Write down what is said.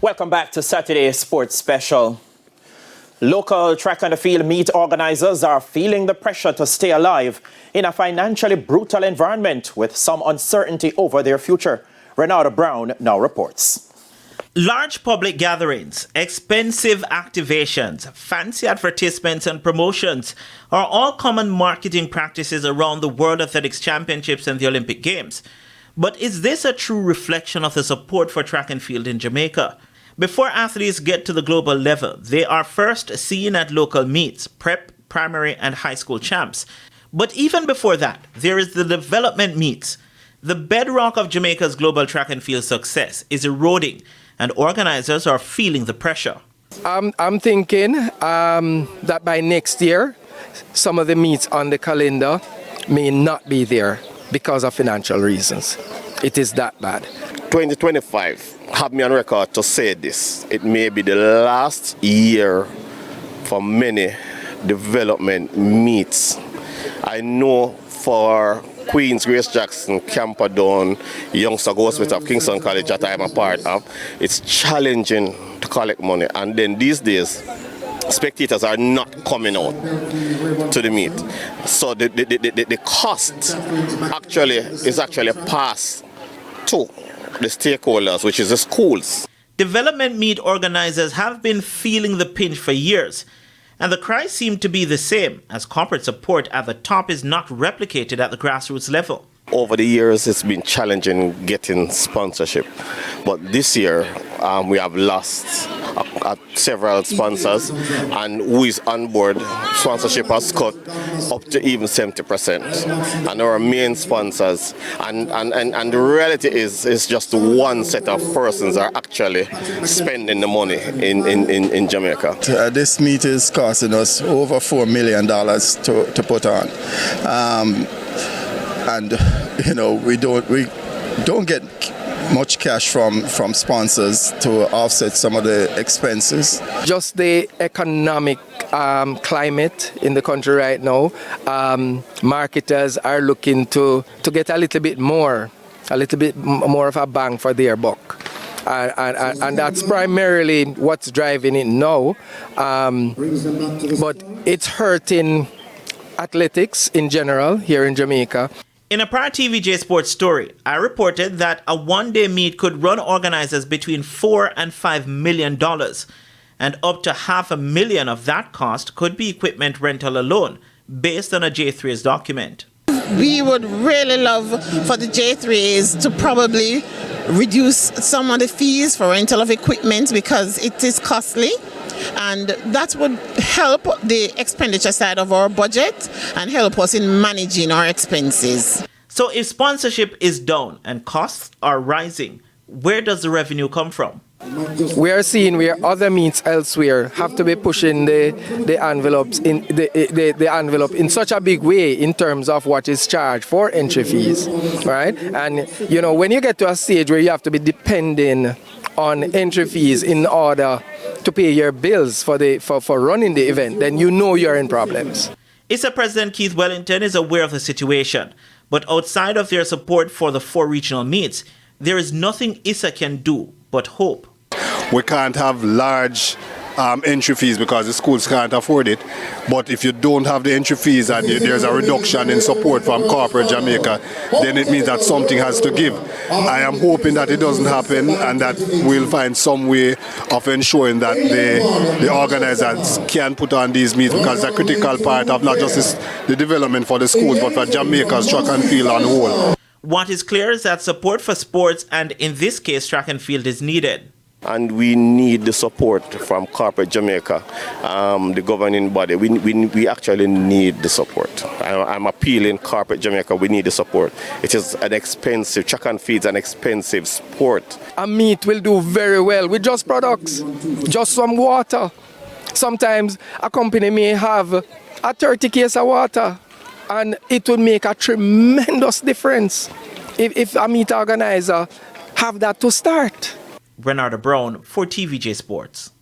Welcome back to Saturday's Sports Special. Local track and field meet organizers are feeling the pressure to stay alive in a financially brutal environment with some uncertainty over their future. Renata Brown now reports. Large public gatherings, expensive activations, fancy advertisements and promotions are all common marketing practices around the World Athletics Championships and the Olympic Games. But is this a true reflection of the support for track and field in Jamaica? Before athletes get to the global level, they are first seen at local meets, prep, primary and high school champs. But even before that, there is the development meets. The bedrock of Jamaica's global track and field success is eroding, and organizers are feeling the pressure. I'm thinking that by next year, some of the meets on the calendar may not be there because of financial reasons. It is that bad. 2025, have me on record to say this. It may be the last year for many development meets. I know for Queens, Grace Jackson, Camperdown, Youngster Goldsmith of Kingston College that I'm a part of, it's challenging to collect money. And then these days, spectators are not coming out to the meet. So the cost is actually passed to the stakeholders, which is the schools. Development meet organizers have been feeling the pinch for years, and the cries seem to be the same, as corporate support at the top is not replicated at the grassroots level. Over the years, it's been challenging getting sponsorship, but this year we have lost several sponsors, and who is on board, sponsorship has cut up to even 70%. And our main sponsors, and the reality is just one set of persons are actually spending the money in Jamaica. This meet is costing us over $4 million to put on. And you know, we don't get much cash from sponsors to offset some of the expenses. Just the economic climate in the country right now, marketers are looking to get a little bit more of a bang for their buck. And that's primarily what's driving it now. But it's hurting athletics in general here in Jamaica. In a prior TVJ Sports story, I reported that a one-day meet could run organizers between $4 and $5 million, and up to $500,000 of that cost could be equipment rental alone, based on a J3's document. We would really love for the J3s to probably reduce some of the fees for rental of equipment because it is costly. And that would help the expenditure side of our budget and help us in managing our expenses. So if sponsorship is down and costs are rising, where does the revenue come from? We are seeing where other meets elsewhere have to be pushing the envelopes in the envelope in such a big way in terms of what is charged for entry fees, right? And you know, when you get to a stage where you have to be depending on entry fees in order to pay your bills for running the event, then you know you're in problems. ISA President Keith Wellington is aware of the situation, but outside of their support for the 4 regional meets, there is nothing ISA can do but hope. We can't have large entry fees because the schools can't afford it. But if you don't have the entry fees and there's a reduction in support from corporate Jamaica, then it means that something has to give. I am hoping that it doesn't happen and that we'll find some way of ensuring that the organizers can put on these meets, because it's a critical part of not just the development for the schools, but for Jamaica's track and field on the whole. What is clear is that support for sports, and in this case track and field, is needed. And we need the support from corporate Jamaica, the governing body. We actually need the support. I'm appealing corporate Jamaica, we need the support. It is an expensive, track and field is an expensive sport. A meet will do very well with just products, just some water. Sometimes a company may have a 30 case of water, and it would make a tremendous difference if a meet organizer have that to start. Renata Brown for TVJ Sports.